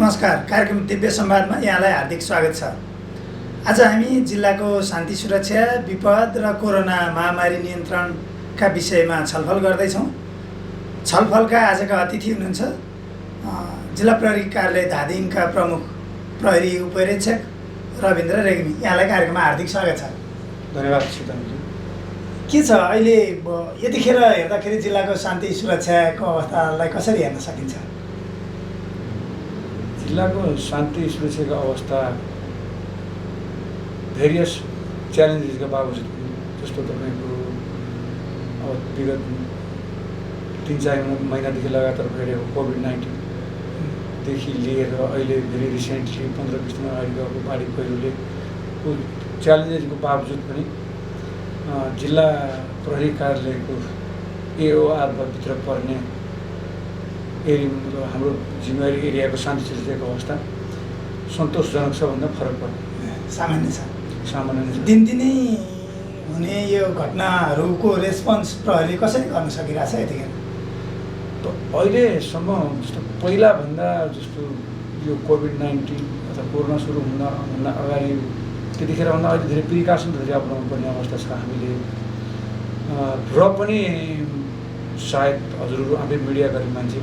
नमस्कार। कार्यक्रम दिव्य संवादमा यहाँलाई हार्दिक स्वागत छ। आज हामी जिल्लाको शान्ति सुरक्षा, विपद र कोरोना महामारी नियन्त्रणका विषयमा छलफल गर्दैछौँ। छलफलका आजका अतिथि हुनुहुन्छ जिल्ला प्रहरी कार्यालय धादिङका प्रमुख प्रहरी उपरीक्षक रविन्द्र रेग्मी। यहाँलाई कार्यक्रममा हार्दिक स्वागत छ। धन्यवाद सीतामजी। के छ अहिले यतिखेर हेर्दाखेरि जिल्लाको शान्ति सुरक्षाको अवस्थालाई कसरी हेर्न सकिन्छ? जिल्लाको शान्ति सुरक्षाको अवस्था भेरियस च्यालेन्जेसका बावजुद जस्तो तपाईँको अब विगत 3-4 महिनादेखि लगातार भइरहेको कोभिड-19देखि लिएर अहिले भेरी रिसेन्टली 15-20 दिन अगाडि गएको बाढी पहिरोले च्यालेन्जेसको बावजुद पनि जिल्ला प्रहरी कार्यालयको एओआरभित्र पर्ने एरिया हाम्रो जिम्मेवारी एरियाको शान्ति सुरक्षाको अवस्था सन्तोषजनक छ भन्दा फरक पर्ने सामान्य छ। सामान्य दिनदिनै हुने यो घटनाहरूको रेस्पोन्स प्रहरीले कसरी गर्न सकिरहेछ यतिखेर? अहिलेसम्म जस्तो पहिलाभन्दा जस्तो यो कोभिड-19 अथवा कोरोना सुरु हुन अगाडि त्यतिखेरभन्दा अहिले धेरै प्रिकासनहरू अप्नाउनु पर्ने अवस्था छ हामीले। र पनि सायद हजुरहरू आफै मिडिया गर्ने मान्छे,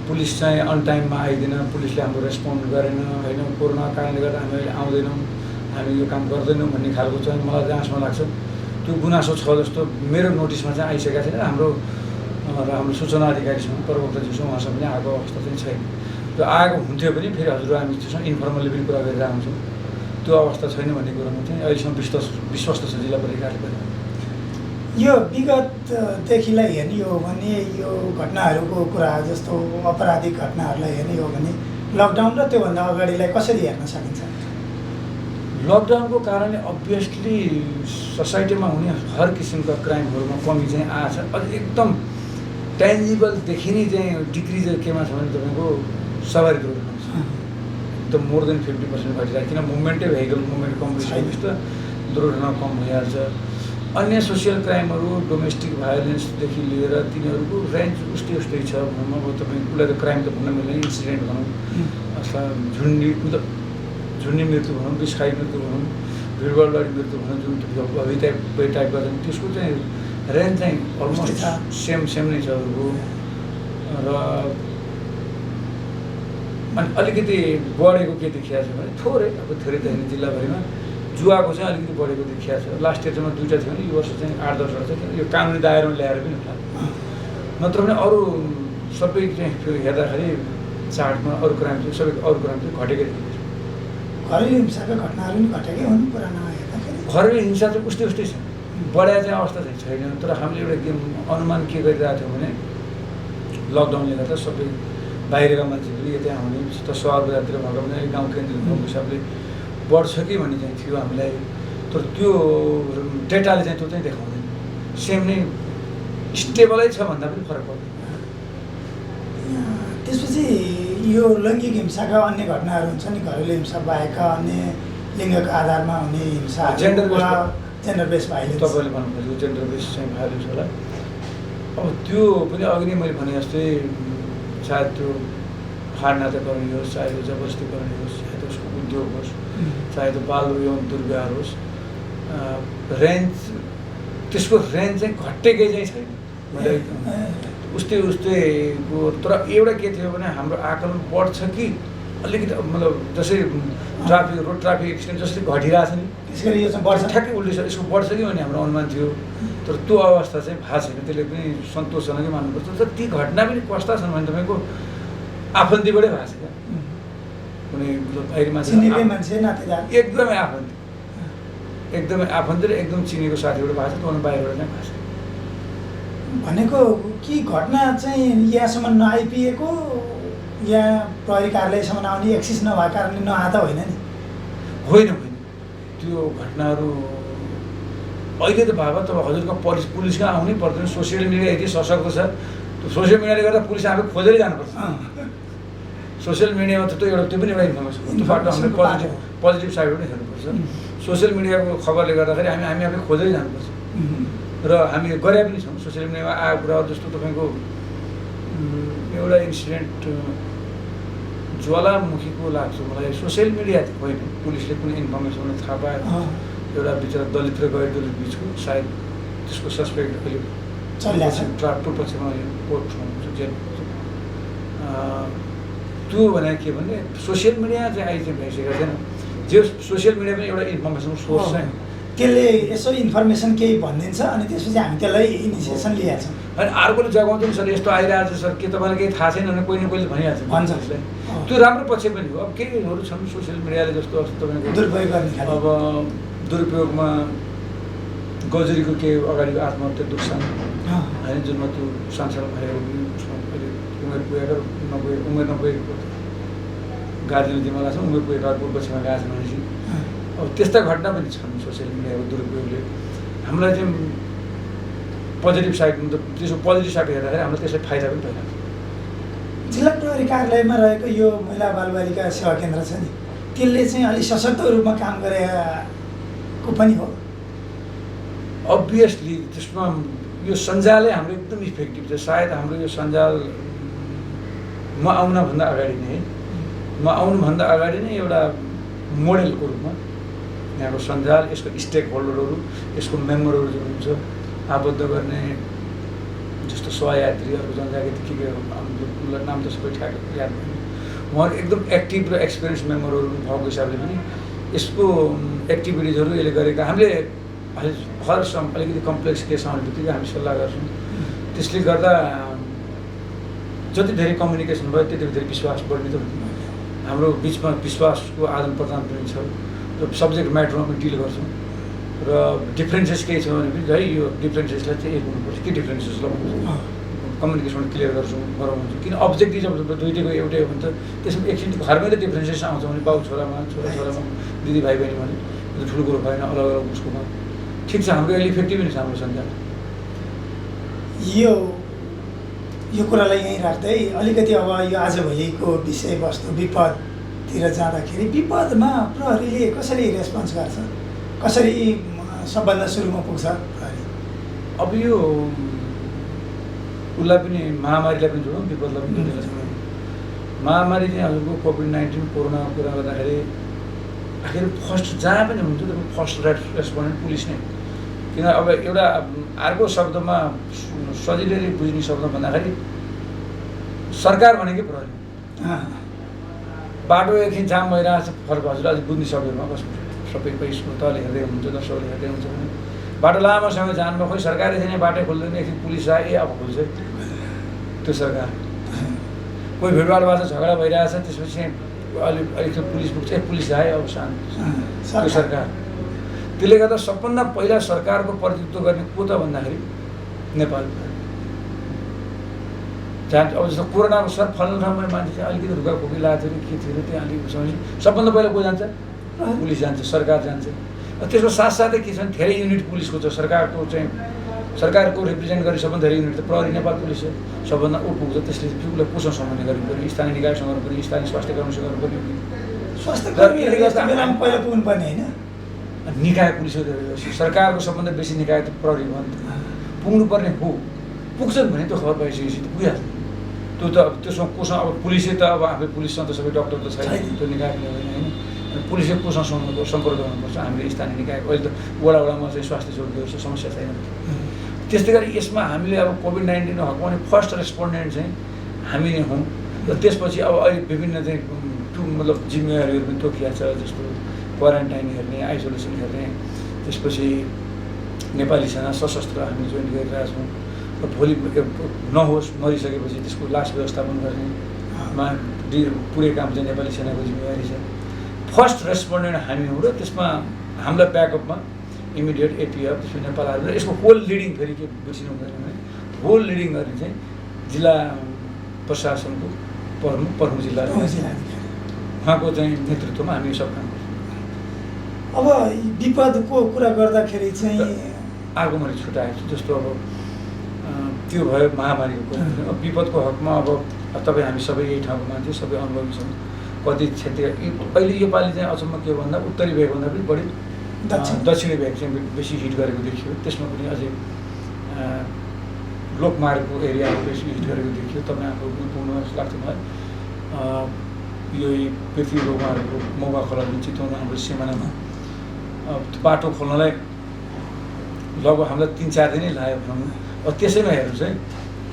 पुलिस चाहिँ अन टाइममा आइदिन, पुलिसले हाम्रो रेस्पोन्ड गरेन, होइन कोरोनाको कारणले गर्दा हामी अहिले आउँदैनौँ, हामी यो काम गर्दैनौँ भन्ने खालको चाहिँ मलाई जहाँसम्म लाग्छ त्यो गुनासो छ जस्तो मेरो नोटिसमा चाहिँ आइसकेको छैन। हाम्रो सूचना अधिकारीसँग प्रवक्ताज्यूसँग उहाँसँग पनि आएको अवस्था चाहिँ छैन। त्यो आएको हुन्थ्यो भने फेरि हजुर हामी त्योसँग इन्फर्मल्ली पनि कुरा गरेर आउँछौँ। त्यो अवस्था छैन भन्ने कुरामा चाहिँ अहिलेसम्म विश्वस्त छ जिल्ला प्रहरी कार्यालय। यो विगतदेखिलाई हेर्ने हो भने यो घटनाहरूको कुरा जस्तो अपराधिक घटनाहरूलाई हेर्ने हो भने लकडाउन र त्योभन्दा अगाडिलाई कसरी हेर्न सकिन्छ? लकडाउनको कारणले अभियसली सोसाइटीमा हुने हर किसिमका क्राइमहरूमा कमी चाहिँ आएको छ। अझ एकदम टेन्जिबल देखिने चाहिँ डिक्रिज केमा छ भने तपाईँको सवारी दुर्घटना छ। एकदम मोर देन 50% घटिरहेको, किन मुभमेन्टै भेहिकल मुभमेन्ट कम भइसकेपछि त दुर्घटना कम भइहाल्छ। अन्य सोसियल क्राइमहरू, डोमेस्टिक भायोलेन्सदेखि लिएर तिनीहरूको रेन्ज उस्तै छ भनौँ। अब तपाईँ उसलाई त क्राइम त भन्न मिल्दैन, इन्सिडेन्ट भनौँ अथवा झुन्डी मृत्यु भनौँ, विषखायी मृत्यु भनौँ, भिडभाडवाडी मृत्यु भनौँ, जुन टाइप गर्दा त्यसको चाहिँ रेन्ज चाहिँ अलमोस्ट सेम नै छ अरूको। र अनि अलिकति बढेको के देखिएको छ भने थोरै त होइन, जिल्लाभरिमा जुवाको चाहिँ अलिकति बढेको देखिएको छ। लास्ट इयरमा 2टा थियो भने यो वर्ष चाहिँ 8-10 छ। यो कानुनी दायरामा ल्याएर पनि होला, नत्र भने अरू सबै चाहिँ फेरि हेर्दाखेरि चार्टमा अरू क्राइम चाहिँ सबै अरू क्राइम चाहिँ घटेकै देखिन्छ। घरेलु हिंसाका घटनाहरू पनि घटेकै हुन् पुरानो हेर्दाखेरि। घरेलु हिंसा चाहिँ उस्तै छ, बढाएको चाहिँ अवस्था चाहिँ छैन। तर हामीले एउटा अनुमान के गरिरहेको थियौँ भने लकडाउनले गर्दा सबै बाहिरका मान्छेहरू यतै आउने त सहर बजारतिर भएको पनि गाउँ केन्द्रित भएको हिसाबले बढ्छ कि भन्ने चाहिँ थियो हामीलाई। तर त्यो डेटाले चाहिँ त्यो चाहिँ देखाउँदैन, सेम नै स्टेबलै छ भन्दा पनि फरक पर्दैन। त्यसपछि यो लैङ्गिक हिंसाका अन्य घटनाहरू हुन्छ नि, घरेलु हिंसा बाहेकका अन्य लिङ्गका आधारमा हुने हिंसा, जेन्डर बेस भाइलेन्स तपाईँले भन्नुभयो जेन्डर बेस चाहिँ भाइलेन्स होला। अब त्यो पनि अघि नै मैले भने जस्तै चाहे त्यो फाडनाता गर्ने होस्, चाहे त्यो जबरजस्ती गर्ने होस्, चाहे त्यो उसको उद्योग होस्, चाहे त्यो बाल यौन दुर्व्यवहार होस्, त्यसको रेन्ज चाहिँ घटेकै चाहिँ छैन उस्तैको। तर एउटा के थियो भने हाम्रो आकलन बढ्छ कि अलिकति मतलब जसै रोड ट्राफिक एक्सिडेन्ट जसरी घटिरहेछ नि त्यसरी यो चाहिँ बढ्छ, ठ्याक्कै उल्टै छ, यसको बढ्छ कि भन्ने हाम्रो अनुमान थियो। तर त्यो अवस्था चाहिँ भएको छैन, त्यसले पनि सन्तोषजनकै मान्नुपर्छ। तर ती घटना पनि कस्ता छन् भने तपाईँको आफन्तीबाटै भएको छ क्या, कुनै बाहिर मान्छे एकदमै आफन्ती र एकदम चिनेको साथीबाट भएको छ, त्यो बाहिरबाट नै भएको छ। भनेको कि घटना चाहिँ यहाँसम्म नआइपुगेको या प्रहरी कार्यालयसम्म आउने एक्सिस नभएको कारणले नआएको त होइन नि? होइन, त्यो घटनाहरू अहिले त बाबा त हजुरको पुलिसको आउनै पर्दैन। सोसियल मिडिया यति सशक्त छ, त्यो सोसियल मिडियाले गर्दा पुलिस आफै खोजेरै जानुपर्छ। सोसियल मिडियामा त त्यो पनि एउटा इन्फर्मेसन, त्यो बाटो हामीले पोजिटिभ साइडबाट हेर्नुपर्छ। सोसियल मिडियाको खबरले गर्दाखेरि हामी आफै खोजेरै जानुपर्छ। र हामी गरे पनि छौँ सोसियल मिडियामा आएको कुरा जस्तो तपाईँको एउटा इन्सिडेन्ट ज्वालामुखीको लाग्छ मलाई सोसियल मिडिया होइन, पुलिसले कुनै इन्फर्मेसन थाहा पायो एउटा बिचरा दलित र गैर दलित बिचको सायद त्यसको सस्पेक्ट अहिले पछिमा कोर्टमा जेल त्यो भने के भने सोसियल मिडिया चाहिँ अहिले चाहिँ भइसकेको छैन। जो सोसियल मिडिया पनि एउटा इन्फर्मेसन सोर्स छैन, त्यसले यसो इन्फर्मेसन केही भनिदिन्छ अनि त्यसपछि हामी त्यसलाई इनिसिएसन लिइहाल्छौँ। अनि अर्कोले जगाउँछ नि सर यस्तो आइरहेको छ सर, के तपाईँलाई केही थाहा छैन भने कोही न कोहीले भनिहाल्छ त्यसलाई। त्यो राम्रो पक्ष पनि हो। अब केहीहरू छन् सोसियल मिडियाले जस्तो तपाईँको दुरुपयोग गर्ने, अब दुरुपयोगमा गजरीको के अगाडिको आत्महत्या दुख्छन् होइन, जुनमा त्यो सांसद भएको उसमा अहिले उमेर पुगेर उमेर नपुगेको गाडी नदीमा गएको छ, उमेर पुगेका पूर्वपक्षमा गएको छ भनेपछि अब त्यस्ता घटना पनि छन् सोसियल मिडियाको दुरुपयोगले। हामीलाई चाहिँ पोजिटिभ साइड मतलब त्यसको पोजिटिभ साइड हेर्दाखेरि हामीलाई त्यसले फाइदा पनि भइरहेको छ। जिल्ला प्रहरी कार्यालयमा रहेको यो महिला बालबालिका सेवा केन्द्र छ नि, त्यसले चाहिँ अलिक सशक्त रूपमा काम गरेको पनि हो। अभियसली त्यसमा यो सञ्जालै हाम्रो एकदम इफेक्टिभ छ। सायद हाम्रो यो सञ्जाल म आउनभन्दा अगाडि नै एउटा मोडेलको रूपमा यहाँको सञ्जाल, यसको स्टेक होल्डरहरू, यसको मेम्बरहरू जो हुन्छ आबद्ध गर्ने, जस्तो सहयात्रीहरू जनजागृति के नाम त सबै ठ्याक याद भएन, उहाँहरू एकदम एक्टिभ र एक्सपिरियन्स मेम्बरहरू भएको हिसाबले पनि यसको एक्टिभिटिजहरू यसले गरेका हामीले हर अलिकति कम्प्लेक्स केस आउने बित्तिकै हामी सल्लाह गर्छौँ। त्यसले गर्दा जति धेरै कम्युनिकेसन भयो त्यति धेरै विश्वास बढ्ने त हाम्रो बिचमा विश्वासको आदान प्रदान पनि छ र सब्जेक्ट म्याटरमा पनि डिल गर्छौँ र डिफ्रेन्सेस केही छ भने पनि है यो डिफ्रेन्सेसलाई चाहिँ एक हुनुपर्छ, के डिफ्रेन्सेस लगाउनुपर्छ कम्युनिकेसन क्लियर गराउँछौँ। किन अब्जेक्टिभ जब दुइटैको एउटै हुन्छ त्यसमा एकछिन घरमै त डिफ्रेन्सेस आउँछ भने बाउ छोरामा छोरामा दिदी भाइ बहिनी भने ठुलो कुरो भएन, अलग अलग उसकोमा ठिक छ। हाम्रो अहिले इफेक्टिभ नै छ हाम्रो सञ्जाल। यो कुरालाई यहीँ राख्दै अलिकति अब यो आजभोलिको विषयवस्तु विपदतिर जाँदाखेरि विपदमा प्रहरीले कसरी रेस्पोन्स गर्छ, कसरी सबभन्दा सुरुमा पुग्छ प्रहरी? अब यो उसलाई पनि महामारीलाई पनि जोडौँ, विपदलाई पनि जोडेर महामारी चाहिँ हजुरको कोभिड-19 कोरोनाको कुरा गर्दाखेरि आखिर फर्स्ट जहाँ पनि हुन्छ तपाईँ फर्स्ट रेस्पोन्डेन्ट पुलिस नै। किन अब एउटा अर्को शब्दमा सजिलै बुझ्ने शब्द भन्दाखेरि सरकार भनेकै प्रहरी। बाटो एकछिन जाम भइरहेको छ, फर्क हजुर अझै बुझ्ने शब्दमा कसो सबै स्कुल तले हेर्दै हुन्छ, दर्शकले हेर्दै हुन्छ भने बाटो लामो समय जानुभयो, खोइ सरकारले चाहिँ बाटो खोल्दैन, एकछिन पुलिस आयो, अब खोल्छ त्यो सरकार। कोही भिडभाड भएको छ, झगडा भइरहेछ, त्यसपछि अलिक पुलिस पुग्छ, पुलिस आयो, अब शान्त त्यो सरकार। त्यसले गर्दा सबभन्दा पहिला सरकारको प्रतिनिधित्व गर्ने को त भन्दाखेरि नेपाल जहाँ अब जस्तो कोरोनाको सर फल्नु ठाउँमा मान्छे चाहिँ अलिकति रुगा खोकी लागेको थियो कि के थियो त्यहाँ अलिक समस्या, सबभन्दा पहिला को जान्छ? पुलिस जान्छ, सरकार जान्छ। त्यसको साथसाथै के छ भने धेरै युनिट पुलिसको छ, सरकारको चाहिँ सरकारको रिप्रेजेन्ट गर्ने सबभन्दा धेरै युनिट त प्रहरी नेपाल पुलिस हो, सबभन्दा ऊ पुग्छ। त्यसले उसलाई कोसँग सम्बन्ध गर्नु पऱ्यो, स्थानीय निकायसँग गर्नु पऱ्यो, स्थानीय स्वास्थ्य कर्मीसँग गर्नु पऱ्यो, स्वास्थ्य कर्मीले गर्दा पहिला पुग्नुपर्ने होइन, निकाय पुलिस हो। सरकारको सबभन्दा बेसी निकाय त प्रहरी हो नि त, पुग्नुपर्ने हो। पुग्छन् भने त्यो खबर पाइसकेपछि त पुगिहाल्छ। त्यो त अब त्यसमा कोसँग अब पुलिसै त अब आफै पुलिससँग त सबै डक्टर त छैन, त्यो निकाय पनि होइन होइन, पुलिसले कोसँग सम्पर्क गर्नुपर्छ। हामीले स्थानीय निकाय अहिले त वडामा चाहिँ स्वास्थ्य चौकीहरू छ, समस्या छैन। त्यस्तै गरी यसमा हामीले अब कोभिड-19 हकमा भने फर्स्ट रेस्पोन्डेन्ट चाहिँ हामी नै हौँ र त्यसपछि अब अहिले विभिन्न चाहिँ मतलब जिम्मेवारीहरू पनि तोकिया छ, जस्तो क्वारेन्टाइन हेर्ने, आइसोलेसन हेर्ने, त्यसपछि नेपाली सेना सशस्त्र हामी जोइन गरिरहेका छौँ र भोलि नहोस् मरिसकेपछि त्यसको लास व्यवस्थापन गर्नेमा पुरै काम चाहिँ नेपाली सेनाको जिम्मेवारी छ। फर्स्ट रेस्पोन्डेन्ट हामी हौँ र त्यसमा हामीलाई ब्याकअपमा इमिडिएट एपिएफ त्यसपछि नेपाल आर्मी र यसको होल लिडिङ फेरि के बुझिनु हुँदैन भने होल लिडिङ गर्ने चाहिँ जिल्ला प्रशासनको प्रमुख जिल्ला उहाँको चाहिँ नेतृत्वमा हामी सब काम गर्छौँ। अब विपदको कुरा गर्दाखेरि चाहिँ अर्को मैले छुट्याएको छु, जस्तो अब त्यो भयो महामारीको कुरा। विपदको हकमा अब तपाईँ हामी सबै यही ठाउँको मान्छे, सबै अनुभवी छौँ। कति क्षेत्र अहिले योपालि चाहिँ अचम्म के भन्दा उत्तरी भेगभन्दा पनि बढी दक्षिणी भेग चाहिँ बेसी हिट गरेको देखियो। त्यसमा पनि अझै लोकमार्गको एरियाहरू बेसी हिट गरेको देखियो। तपाईँ आफू पनि पुग्नु जस्तो लाग्छ मलाई। यही पृथ्वी रोगहरूको मौका खोला जुन चितवन हाम्रो सिमानामा त्यो बाटो खोल्नलाई लगभग हामीलाई 3-4 दिनै लाग्यो भनौँ। अब त्यसैमा हेर्नुहोस् है,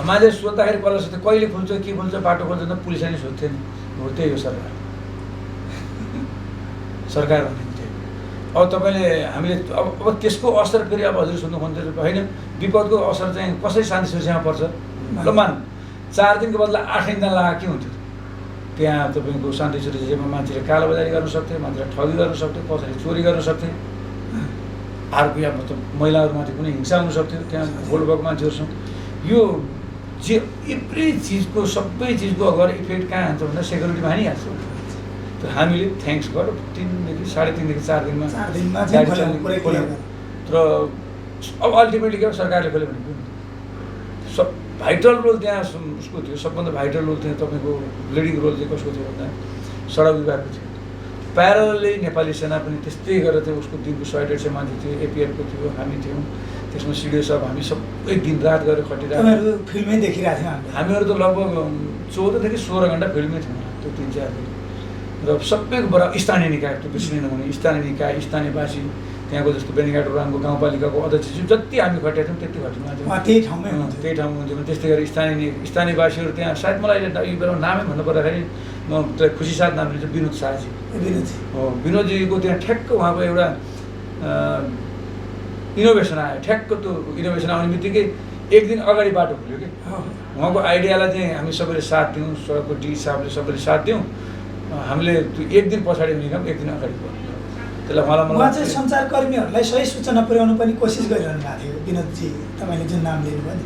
मान्छे सोद्धाखेरि कसलाई सोध्थ्यो कहिले खुल्छ के खुल्छ बाटो खोल्छ त पुलिसले नै सोध्थ्यो नि। हो त्यही हो सरकार भन्नुहुन्थ्यो। अब तपाईँले हामीले अब त्यसको असर फेरि अब हजुर सोध्नु खोज्नु होइन, विपदको असर चाहिँ कसरी शान्ति सुरक्षामा पर्छ ल मान 4 दिनको बदला 8 दिन लाग्यो के हुन्थ्यो त्यहाँ तपाईँको शान्ति सुरक्षामा मान्छेले कालोबजारी गर्न सक्थे, मान्छेले ठगी गर्न सक्थे, कसैले चोरी गर्न सक्थे, अर्को या मतलब महिलाहरूमाथि कुनै हिंसा हुन सक्थ्यो त्यहाँ बोल्नुभएको मान्छेहरूसँग। यो जे एभ्री चिजको सबै चिजको अगर इफेक्ट कहाँ हुन्छ भन्दा सेक्युरिटीमा हानिहाल्छ। तर हामीले थ्याङ्क्स गड 3 साढे 4 दिनमा तर अब अल्टिमेटली के सरकारले खोल्यो भनेको सब भाइटल रोल त्यहाँ उसको थियो। सबभन्दा भाइटल रोल थियो तपाईँको लिडिङ रोल चाहिँ कसको थियो भन्दा सडक विभागको थियो। प्यारलली नेपाली सेना पनि त्यस्तै गरेर थियो। उसको दिनको 100-150 मान्छे थियो, एपिएफको थियो, हामी थियौँ त्यसमा। सिडिओ सब हामी सबै दिन रात गरेर खटिरहेको फिल्मै देखिरहेको थियौँ हामीहरू त लगभग 14 16 घन्टा फिल्डमै थियौँ त्यो 3-4 दिन। र सबैको बराबर स्थानीय निकाय त्यो बिर्सिनु नहुने स्थानीय निकाय स्थानीयवासी त्यहाँको जस्तो बेनीघाट रामको गाउँपालिकाको अध्यक्ष जति हामी खटेका थियौँ त्यति खटिनु त्यही ठाउँमा हुन्थ्यो। त्यस्तै गरेर स्थानीयवासीहरू त्यहाँ सायद मलाई यो बेला नामै भन्नु पर्दाखेरि म खुसी साथ नाम लिन्छु विनोद शाहजी हो। विनोदजीको त्यहाँ ठ्याक्क उहाँको एउटा इनोभेसन आयो। ठ्याक्क त्यो इनोभेसन आउने बित्तिकै 1 दिन अगाडि बाटो खुल्यो कि उहाँको आइडियालाई चाहिँ हामी सबैले साथ दियौँ। सडकको डी हिसाबले सबैले साथ दियौँ। हामीले त्यो 1 दिन पछाडि हुने काम 1 दिन अगाडि भयो। त्यसलाई उहाँ चाहिँ सञ्चारकर्मीहरूलाई सही सूचना पुर्याउनु पनि कोसिस गरिरहनु भएको थियो विनोदजी, तपाईँले जुन नाम लिनुभयो नि।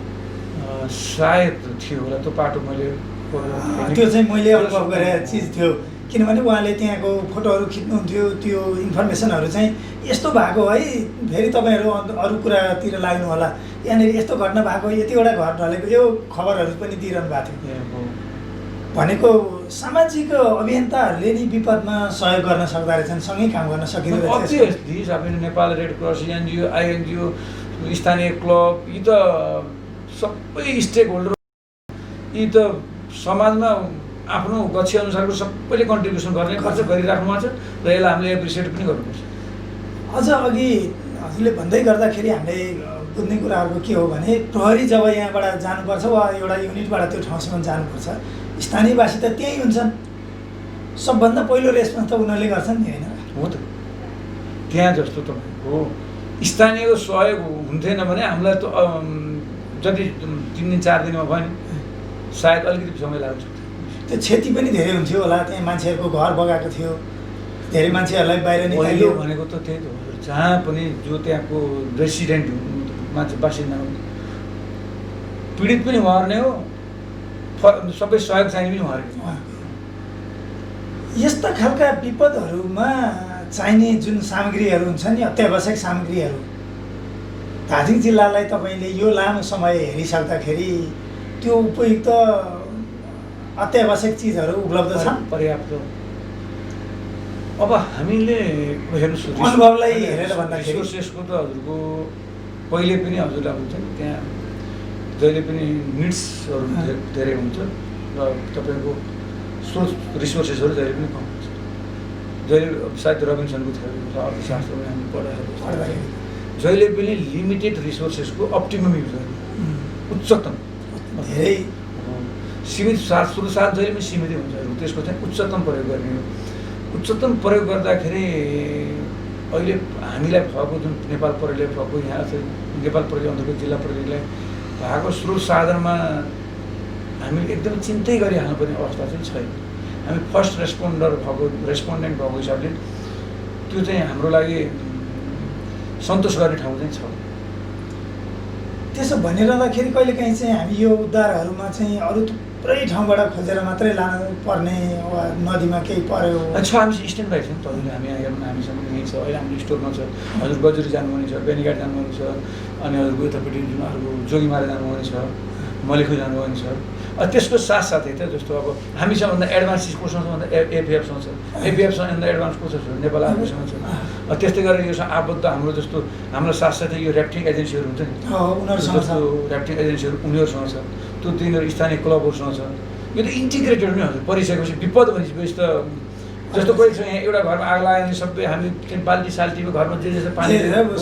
सायद थियो होला त्यो पाटो मैले त्यो चाहिँ मैले अनुभव गरेको चिज थियो। किनभने उहाँले त्यहाँको फोटोहरू खिच्नुहुन्थ्यो, त्यो इन्फर्मेसनहरू चाहिँ यस्तो भएको है, फेरि तपाईँहरू अरू कुरातिर लाग्नु होला, यहाँनिर यस्तो घटना भएको, यतिवटा घर ढलेको, यो खबरहरू पनि दिइरहनु भएको थियो। भनेको सामाजिक अभियन्ताहरूले नि विपदमा सहयोग गर्न सक्दो रहेछन्, सँगै काम गर्न सकिँदो रहेछ। Nepal red cross, NGO, INGO, स्थानीय क्लब, यी त सबै स्टेक होल्डर, यी त समाजमा आफ्नो गच्छी अनुसारको सबैले कन्ट्रिब्युसन गर्ने खर्च गरिराख्नु भएको छ र यसलाई हामीले एप्रिसिएट पनि गर्नुपर्छ। अझ अघि हजुरले भन्दै गर्दाखेरि हामीले बुझ्ने कुराहरूको के हो भने प्रहरी जब यहाँबाट जानुपर्छ वा एउटा युनिटबाट त्यो ठाउँसम्म जानुपर्छ, स्थानीयवासी त त्यहीँ हुन्छन्। सबभन्दा पहिलो रेस्पोन्स त उनीहरूले गर्छन् नि होइन? हो त। त्यहाँ जस्तो तपाईँको स्थानीयको सहयोग हुन्थेन भने हामीलाई त जति 3 दिन 4 दिनमा भयो नि सायद अलिकति समय लाग्छ। त्यो क्षति पनि धेरै हुन्थ्यो होला, त्यहाँ मान्छेहरूको घर बगाएको थियो, धेरै मान्छेहरूलाई बाहिर निकालियो भनेको त त्यही त हो। जहाँ पनि जो त्यहाँको रेसिडेन्ट मान्छे बासिन्दा हो, पीडित पनि उहाँहरू नै हो, सबै सहयोग चाहिने पनि उहाँहरू। यस्ता खालका विपदहरूमा चाहिने जुन सामग्रीहरू हुन्छ नि, अत्यावश्यक सामग्रीहरू, दार्जिलिङ जिल्लालाई तपाईँले यो लामो समय हेरिसक्दाखेरि त्यो उपयुक्त अत्यावश्यक चिजहरू उपलब्ध छन् पर्याप्त। अब हामीले हेर्नुहोस् अनुभवलाई हेरेर भन्दाखेरि रिसोर्सेसको त हजुरको पहिले पनि हजुरलाई हुन्छ नि, त्यहाँ जहिले पनि निड्सहरू धेरै हुन्छ र तपाईँको सोर्स रिसोर्सेसहरू जहिले पनि कम हुन्छ। जहिले सायद रबिन्सनको थियो अर्थशास्त्रमा हामी पढाएको, जहिले पनि लिमिटेड रिसोर्सेसको अप्टिमम युज गर्ने, उच्चतम धेरै सीमित स्रोत जहिले पनि सीमित हुन्छ, त्यसको चाहिँ उच्चतम प्रयोग गर्ने हो। उच्चतम प्रयोग गर्दाखेरि अहिले हामीलाई भएको जुन नेपाल प्रहरीले भएको यहाँ चाहिँ नेपाल प्रहरी अन्तर्गत जिल्ला प्रहरीलाई भएको स्रोत साधनमा हामीले एकदमै चिन्तै गरिहाल्नुपर्ने अवस्था चाहिँ छैन। हामी फर्स्ट रेस्पोन्डेन्ट भएको हिसाबले त्यो चाहिँ हाम्रो लागि सन्तोष गर्ने ठाउँ चाहिँ छ। त्यसो भनिरहँदाखेरि कहिलेकाहीँ चाहिँ हामी यो उद्धारहरूमा चाहिँ अरू थुप्रै ठाउँबाट खोजेर मात्रै लानु पर्ने वा नदीमा केही पर्यो छ। हामी स्ट्यान्ड बाई छ नि त, हजुरले हामी हेर्नु हामीसँग यहीँ छ, अहिले हाम्रो स्टोरमा छ। हजुर गजुरी जानुभने छ, बेनीघाट जानुभने छ, अनि हजुरको यतापट्टि जुन अर्को जोगीमारा जानुभने छ, मलेखु जानुभने छ। त्यसको साथसाथै त जस्तो अब हामीसँग भन्दा एडभान्स कोसँग छ भन्दा एपिएफसँग छ, एपिएफसँग भन्दा एडभान्स कोसँग छ नेपाल आर्मीसँग छ। त्यस्तै गरेर यो आबद्ध हाम्रो जस्तो हाम्रो साथसाथै यो ऱ्याफ्टिङ एजेन्सीहरू हुन्छ नि, उनीहरूसँग ऱ्याफ्टिङ एजेन्सीहरू उनीहरूसँग छ, त्यो तिनीहरू स्थानीय क्लबहरूसँग छ। यो त इन्टिग्रेटेड नै हुन्छ परिसकेपछि विपद भनेपछि त जस्तो कोही छ यहाँ एउटा घरमा आग लाग्यो भने सबै हामी बाल्टी साल्टीमा घरमा जे जे छ पानी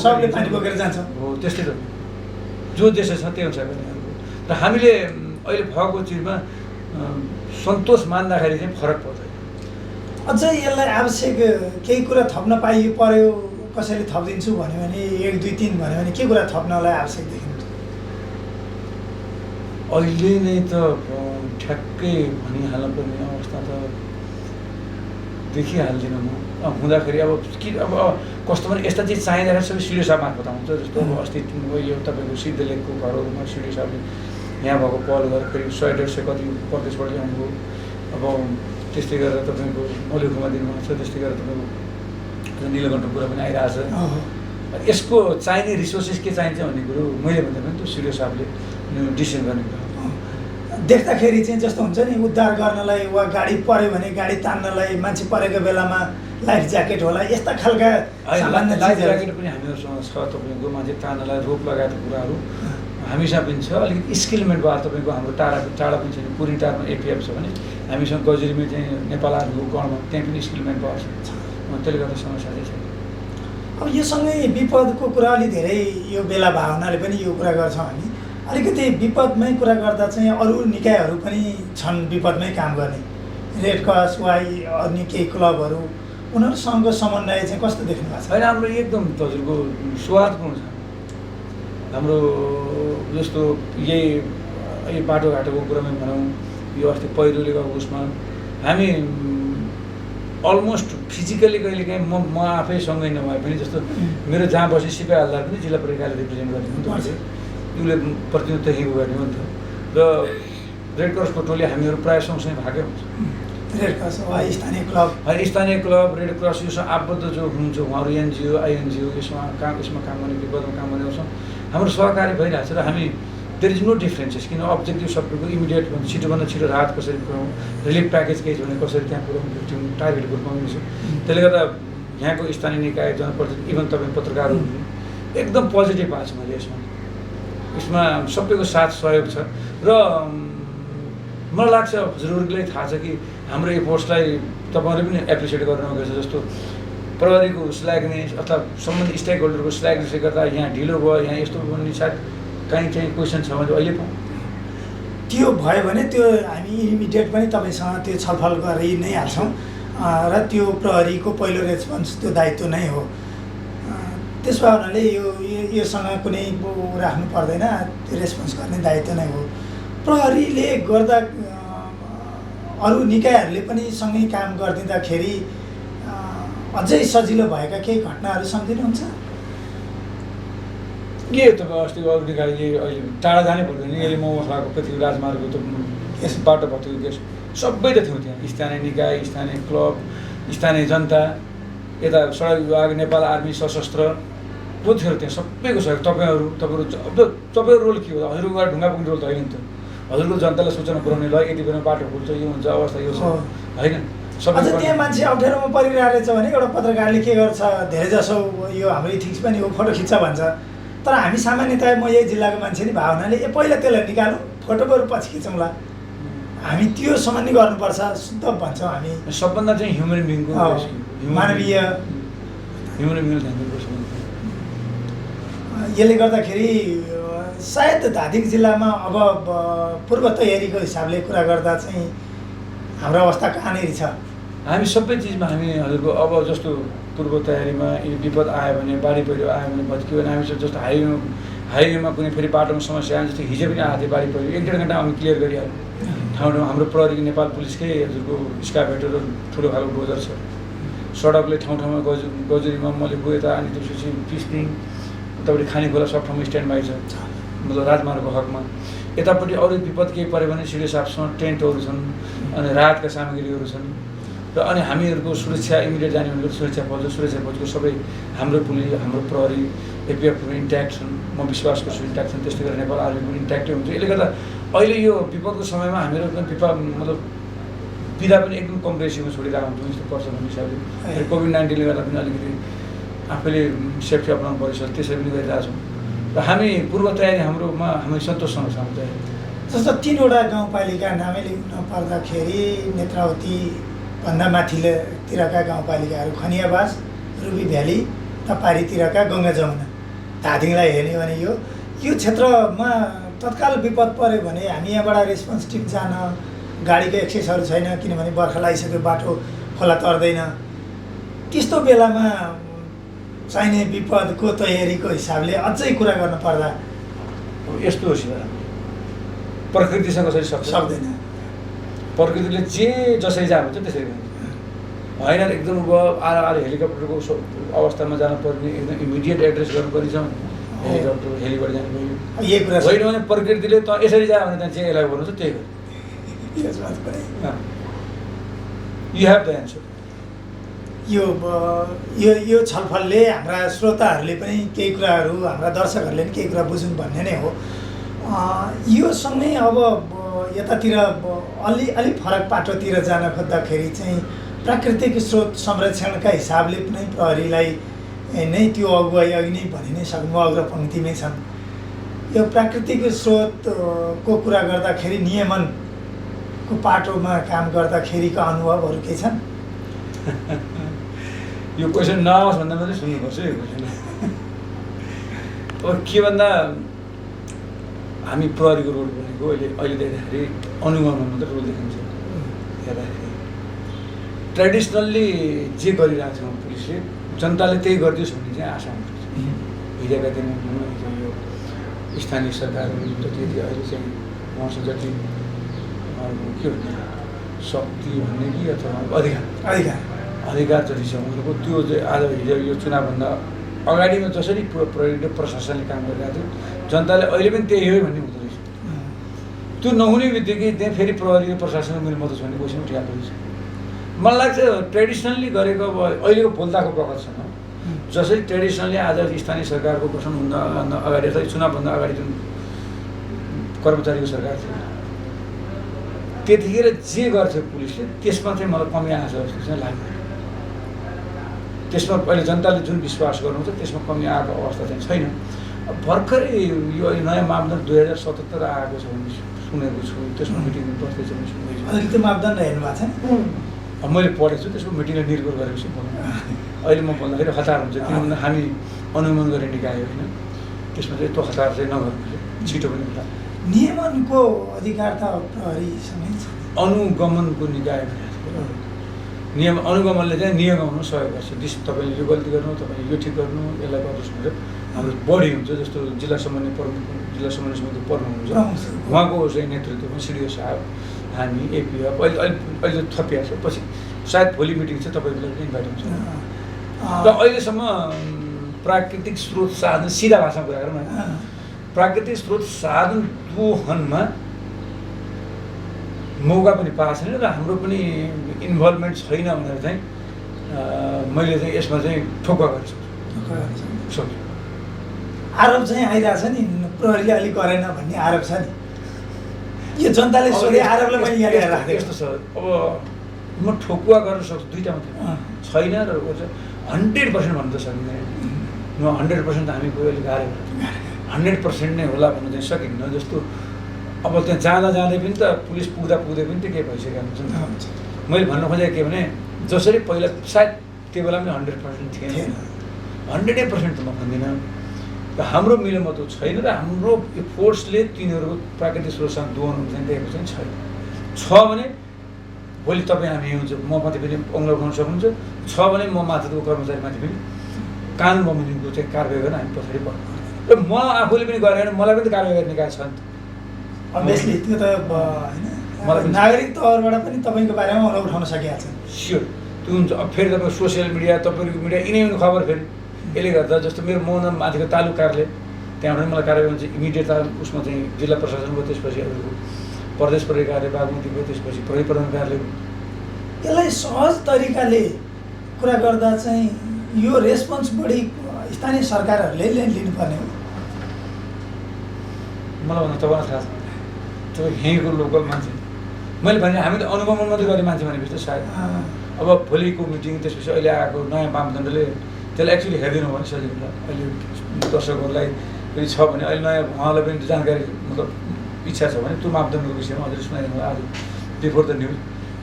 सबले पानी बोकेर जान्छ हो त्यस्तै त जो देश छ त्यही अनुसार गर्ने र हामीले अहिले भएको चिजमा सन्तोष मान्दाखेरि चाहिँ फरक पर्छ अझै यसलाई आवश्यक केही कुरा थप्न पाइयो पर्यो कसैले थपिदिन्छु भन्यो भने 1 2 3 भन्यो भने के कुरा थप्नलाई आवश्यक देखिन्छ अहिले नै त ठ्याक्कै भनिहाल्नु पर्ने अवस्था त देखिहाल्दिनँ म हुँदाखेरि अब के अब कस्तो भने यस्ता चिज चाहिँदाखेरि सबै सिडिओ साहब मार्फत आउँछ जस्तो अब अस्ति यो तपाईँको सिद्धलेखको घरहरूमा सिडिओ साहबले यहाँ भएको पहल गरेर फेरि 100-150 कति प्रदेशबाट ल्याउनुभयो अब त्यस्तै गरेर तपाईँको मौलिकमा दिनुभएको छ त्यस्तै गरेर तपाईँको नीलकण्ठ कुरा पनि आइरहेछ यसको चाहिने रिसोर्सेस के चाहिन्छ भन्ने कुरो मैले भन्दैन त्यो सिडिओ साहबले डिसिसन गर्ने कुरा देख्दाखेरि चाहिँ जस्तो हुन्छ नि उद्धार गर्नलाई वा गाडी पऱ्यो भने गाडी तान्नलाई मान्छे परेको बेलामा लाइफ ज्याकेट होला यस्ता खालका सामान्य लाइफ ज्याकेट पनि हामीहरूसँग छ तपाईँको मान्छे तान्नलाई रोप लगाएको कुराहरू हामीसँग पनि छ अलिकति स्किलमेन्ट भयो तपाईँको हाम्रो टाढा पनि छैन पुरी टाढामा एपिएफ छ भने हामीसँग गजुरीमा चाहिँ नेपाल आर्मीको गढमा त्यहाँ पनि स्किलमेन्ट भएको छ त्यसले गर्दा समस्या चाहिँ छैन अब यो सँगै विपदको कुरा अलि धेरै यो बेला भएको हुनाले पनि यो कुरा गर्छौँ हामी अलिकति विपदमै कुरा गर्दा चाहिँ अरू निकायहरू पनि छन् विपदमै काम गर्ने रेड क्रस वा अन्य केही क्लबहरू उनीहरूसँगको समन्वय चाहिँ कस्तो देख्नु भएको छ होइन हाम्रो एकदम हजुरको स्वार्थपूर्ण छ हाम्रो जस्तो यही बाटोघाटोको कुरामै भनौँ यो अस्ति पहिरोले गएको उसमा हामी अलमोस्ट फिजिकली कहिलेकाहीँ म आफै सँगै नभए पनि जस्तो मेरो जहाँ बसी सिपाही हल्दार पनि जिल्ला परिकारले रिप्रेजेन्ट गर्ने हो नि त उसले प्रतिनिधित्व हिँड्नु गर्ने हो नि त र रेड क्रसको टोली हामीहरू प्रायः सँगसँगै भागै हुन्छ रेड क्रस वा स्थानीय क्लब रेड क्रस योसँग आबद्ध जो हुनुहुन्छ उहाँहरू एनजिओ आइएनजिओ यसमा काम गर्ने विपदमा काम गर्ने गर्छौँ हाम्रो सहकार्य भइरहेको छ र हामी देयर इज नो डिफ्रेन्सेस किन अब्जेक्टिभ सबैको इमिडिएट छिटोभन्दा छिटो राहत कसरी पुऱ्याउँ रिलिफ प्याकेज केही छ भने कसरी त्यहाँ पुऱ्याउँ भिक्टिम टार्गेट ग्रुप पाउनेछु त्यसले गर्दा यहाँको स्थानीय निकाय जनप्रतिनिधि इभन तपाईँ पत्रकारहरू एकदम पोजिटिभ भएको छु मैले यसमा सबैको साथ सहयोग छ र मलाई लाग्छ हजुरहरूलाई थाहा छ कि हाम्रो एफोर्ट्सलाई तपाईँहरूले पनि एप्रिसिएट गर्नुभएको छ जस्तो प्रहरीको स्ल्याग्नेस अथवा सम्बन्धित स्टेक होल्डरको स्ल्याग्नेसले गर्दा यहाँ ढिलो भयो यहाँ यस्तो भन्ने सायद काहीँ चाहिँ क्वेसन छ भने अहिले पाउँ त्यो भयो भने त्यो हामी इमिडिएट पनि तपाईँसँग त्यो छलफल गरि नै हाल्छौँ र त्यो प्रहरीको पहिलो रेस्पोन्स त्यो दायित्व नै हो त्यसो भए हुनाले योसँग कुनै राख्नु पर्दैन त्यो रेस्पोन्स गर्ने दायित्व नै हो प्रहरीले गर्दा अरू निकायहरूले पनि सँगै काम गरिदिँदाखेरि अझै सजिलो भएका केही घटनाहरू सम्झिनुहुन्छ के तपाईँ अस्तिको अरू निकाय अहिले टाढा जानै पर्दैन अहिले मौलाको पृथ्वी राजमार्गको त यस बाटो भत्किएको केस सबै त थियो त्यहाँ स्थानीय निकाय स्थानीय क्लब स्थानीय जनता यता सडक विभाग नेपाल आर्मी सशस्त्र को थियो त्यहाँ सबैको सहयोग तपाईँहरूको रोल के हो हजुरको ढुङ्गा पुग्ने रोल त होइन नि त हजुरको जनतालाई सूचना पुऱ्याउने ल यति बेला बाटो खुल्छ यो हुन्छ अवस्था यो छ होइन अझ त्यहाँ मान्छे अप्ठ्यारोमा परिरहेको रहेछ भने एउटा पत्रकारले के गर्छ धेरै जसो यो हाम्रो इथिक्स पनि हो फोटो खिच्छ भन्छ तर हामी सामान्यतया म यही जिल्लाको मान्छे नि भएको हुनाले पहिला त्यसलाई निकालौँ फोटो बरु पछि खिचौँला हामी त्यो सम्बन्धी गर्नुपर्छ शुद्ध भन्छौँ हामी सबभन्दा चाहिँ ह्युमन बिङको मानवीय ह्युमन बिङले ध्यान दिनुपर्छ यसले गर्दाखेरि सायद धादिङ जिल्लामा अब पूर्व तयारीको हिसाबले कुरा गर्दा चाहिँ हाम्रो अवस्था कहाँनिर छ हामी सबै चिजमा हामी हजुरको अब जस्तो पूर्व तयारीमा विपद आयो भने बाढी पहिरो आयो भने भत्कियो भने हामी जस्तो हाइवेमा कुनै फेरि बाटोमा समस्या आयो जस्तो हिजो पनि आएको थियो बाढी पहिरो 1-1.5 घन्टा हामी क्लियर गरिहाल्यौँ ठाउँ ठाउँ हाम्रो प्रहरीको नेपाल पुलिसकै हजुरको स्काभेटर ठुलो खालको डोजर छ सडकले ठाउँ ठाउँमा गजुरीमा मलेको यता अनि त्यसपछि पिस्टिङ उतापट्टि खानेखोला सब ठाउँमा स्ट्यान्ड बाई छ मतलब राजमार्गको हकमा यतापट्टि अरू विपद केही पऱ्यो भने सिडिओ साहबसँग टेन्टहरू छन् अनि राहतका सामग्रीहरू छन् र अनि हामीहरूको सुरक्षा इमिडिएट जाने भनेको सुरक्षा फौजको सबै हाम्रो पुलिस हाम्रो प्रहरी एपिएफ पनि इन्ट्याक्ट छन् म विश्वास गर्छु इन्ट्याक्ट छन् त्यस्तै गरेर नेपाल आर्मी पनि इन्ट्याक्टै हुन्छ यसले गर्दा अहिले यो विपदको समयमा हामीहरू एकदम मतलब बिदा पनि एकदम कम रेसियोमा छोडिरहेको हुन्छौँ जस्तो पर्छ भन्ने हिसाबले फेरि कोभिड-19ले गर्दा पनि अलिकति आफैले सेफ्टी अप्नाउनु परेछ त्यसरी पनि गरिरहेछौँ र हामी पूर्व तयारी हाम्रोमा हामी सन्तोषसँग छौँ तयारी जस्तो 3वटा गाउँपालिका नामै लिन पर्दाखेरि नेत्रावतीभन्दा माथितिरका गाउँपालिकाहरू खनियाबास, रुबी भ्याली, पारीतिरका गङ्गा जमुना, धादिङलाई हेर्ने भने यो क्षेत्रमा तत्काल विपद पऱ्यो भने हामी यहाँबाट रेस्पोन्स टिम जान गाडीको एक्सेसहरू छैन, किनभने बर्खा लगाइसक्यो, बाटो खोला तर्दैन। त्यस्तो बेलामा चाहिने विपदको तयारीको हिसाबले अझै कुरा गर्नु पर्दा यस्तो हो सिधा, प्रकृतिसँग कसरी सक्दैन। प्रकृतिले जे जसरी जा भन्छ त्यसरी होइन। एकदम आएर हेलिकप्टरको अवस्थामा जानुपर्ने, एकदम इमिडिएट एड्रेस गर्नुपर्ने छ, हेलिकप्टर हेलिबाट जानुपर्ने यही कुरा होइन भने प्रकृतिले त यसरी जा भने त्यहाँ चाहिँ यसलाई गर्नु छ त्यही गर्नु। You have the answer. यो छलफलले हाम्रा श्रोताहरूले पनि केही कुराहरू, हाम्रा दर्शकहरूले पनि केही कुरा बुझुन् भन्ने नै हो। यो सँगै अब यतातिर अलि फरक पाटोतिर जान खोज्दाखेरि चाहिँ प्राकृतिक स्रोत संरक्षणका हिसाबले पनि प्रहरीलाई नै त्यो अगुवाई अघि नै भनि नै सक्नु अग्रपङ्क्तिमै छन्। यो प्राकृतिक स्रोतको कुरा गर्दाखेरि नियमनको पाटोमा काम गर्दाखेरिका अनुभवहरू केही छन्? यो क्वेसन नआओस् भन्दा मात्रै सुन्नुपर्छ यो क्वेसन। अब के भन्दा हामी प्रहरीको रोल भनेको अहिले देख्दाखेरि अनुगमनमा मात्रै रोल देखिन्छ। हेर्दाखेरि ट्रेडिसनल्ली जे गरिरहेको छौँ पुलिसले, जनताले त्यही गरिदियोस् भन्ने चाहिँ आशा हुन्छ। हिजोका दिनमा यो स्थानीय सरकारहरू जति अहिले चाहिँ उहाँसँग जति के भन्छ शक्ति भन्ने कि अथवा अधिकार जति छ उनीहरूको, त्यो चाहिँ आज हिजो यो चुनावभन्दा अगाडिमा जसरी प्रहरी प्रशासनले काम गरिरहेको थियो, जनताले अहिले पनि त्यही हो भन्ने हुँदो रहेछ। त्यो नहुने बित्तिकै त्यहाँ फेरि प्रहरी प्रशासनको मेरो मद्दत भन्ने क्वेसन उठिहाल्दो रहेछ। मलाई लाग्छ ट्रेडिसनल्ली गरेको अब अहिलेको बोल्दाको प्रगतसँग जसरी ट्रेडिसनल्ली आज स्थानीय सरकारको गठन हुँदा अगाडि अथवा चुनावभन्दा अगाडि जुन कर्मचारीको सरकार थियो त्यतिखेर जे गर्थ्यो पुलिसले त्यसमा चाहिँ मलाई कमी आएको छ जस्तो चाहिँ लाग्दैन। त्यसमा अहिले जनताले जुन विश्वास गर्नुहुन्छ त्यसमा कमी आएको अवस्था चाहिँ छैन। भर्खरै यो नयाँ मापदण्ड 2077 आएको छ भने सुनेको छु, त्यसमा मिटिङ बस्दैछ भने सुनेको छु। त्यो मापदण्ड हेर्नु भएको छैन? मैले पढेको छु, त्यसको मिटिङले निर्भर गरेपछि अहिले म भन्दाखेरि हतार हुन्छ, किनभने हामी अनुगमन गर्ने निकाय होइन, त्यसमा चाहिँ त्यो हतार चाहिँ नगर्नु, छिटो पनि होला। नियमनको अधिकार त प्रहरीसँगै छ। अनुगमनको निकाय नियम अनुगमनले चाहिँ नियम आउनु सहयोग गर्छ। तपाईँले यो गल्ती गर्नु, तपाईँले यो ठिक गर्नु, यसलाई गर्नुहोस् भनेर हाम्रो बडी हुन्छ। जस्तो जिल्ला समन्वय समिति प्रमुख हुन्छ, उहाँको चाहिँ नेतृत्वमा सिडिओ साहब, हामी एपिएफ अहिले थपिया छ। पछि सायद भोलि मिटिङ छ, तपाईँको लागि इन्भाइट हुन्छ। र अहिलेसम्म प्राकृतिक स्रोत साधन, सिधा भाषामा कुरा गरौँ न, प्राकृतिक स्रोत साधन दोहनमा मौका पनि पाएको छैन र हाम्रो पनि इन्भल्भमेन्ट छैन भनेर चाहिँ मैले चाहिँ यसमा चाहिँ ठोक्का गरिसक्छु। आरोप चाहिँ आइरहेछ नि, प्रहरीले अलिक गरेन भन्ने आरोप छ नि। यो जनताले सोधे आरोपलाई पनि यहाँ राखेको यस्तो छ। अब म ठोकुवा गर्न सक्छु, दुईवटा मात्रै छैन र 100% भन्न त सकिँदैन। न 100% त हामी कोही अलिक गाह्रो 100% नै होला भन्न चाहिँ सकिन्न। जस्तो अब त्यहाँ जाँदै पनि त पुलिस पुग्दै पनि त के भइसकेको हुन्छ नि। मैले भन्न खोजेको के भने जसरी पहिला सायद त्यो बेला पनि 100% थिएन, 100% त म भन्दिनँ। र हाम्रो मिलोमतो छैन र हाम्रो फोर्सले तिनीहरूको प्राकृतिक स्रोतसँग दोहन चाहिँ दिएको चाहिँ छैन। छ भने भोलि तपाईँ हामी हुन्छ, म माथि पनि अङ्ग्लो उठाउन सक्नुहुन्छ, छ भने म माथिको कर्मचारीमाथि पनि कानुन बमोजिमको चाहिँ कारवाही गर्न हामी पछाडि पर्नु। र म आफूले पनि गरेर मलाई पनि त कारवाही गर्ने निकाय छ नि त। अभियसली त्यो त होइन, नागरिक तौरबाट पनि तपाईँको बारेमा मलाई उठाउन सकिएको छ। स्योर त्यो हुन्छ। अब फेरि तपाईँ सोसियल मिडिया, तपाईँको मिडिया यिनै खबर फेरि यसले गर्दा जस्तो मेरो मौन माथिको तालुक कार्यालय, त्यहाँबाट मलाई कारवाही हुन्छ इमिडिएट उसमा चाहिँ जिल्ला प्रशासन भयो, त्यसपछि अरूको प्रदेश प्रहरी कार्यालय बागमती भयो, त्यसपछि प्रहरी प्रधान कार्यालय। यसलाई सहज तरिकाले कुरा गर्दा चाहिँ यो रेस्पोन्स बढी स्थानीय सरकारहरूले लिनुपर्ने हो। मलाई भन्दा तपाईँलाई थाहा छ, तपाईँ यहीँको लोकल मान्छे, मैले भने हामी त अनुगमन मात्रै गर्ने मान्छे भनेपछि त सायद अब भोलिको मिटिङ, त्यसपछि अहिले आएको नयाँ मापदण्डले त्यसलाई एक्चुअली हेरिदिनु भने सजिलो होला। अहिले दर्शकहरूलाई पनि छ भने अहिले नयाँ उहाँलाई पनि जानकारी मतलब इच्छा छ भने त्यो मापदण्डको विषयमा हजुर सुनाइदिनु आज बिफोर द न्युज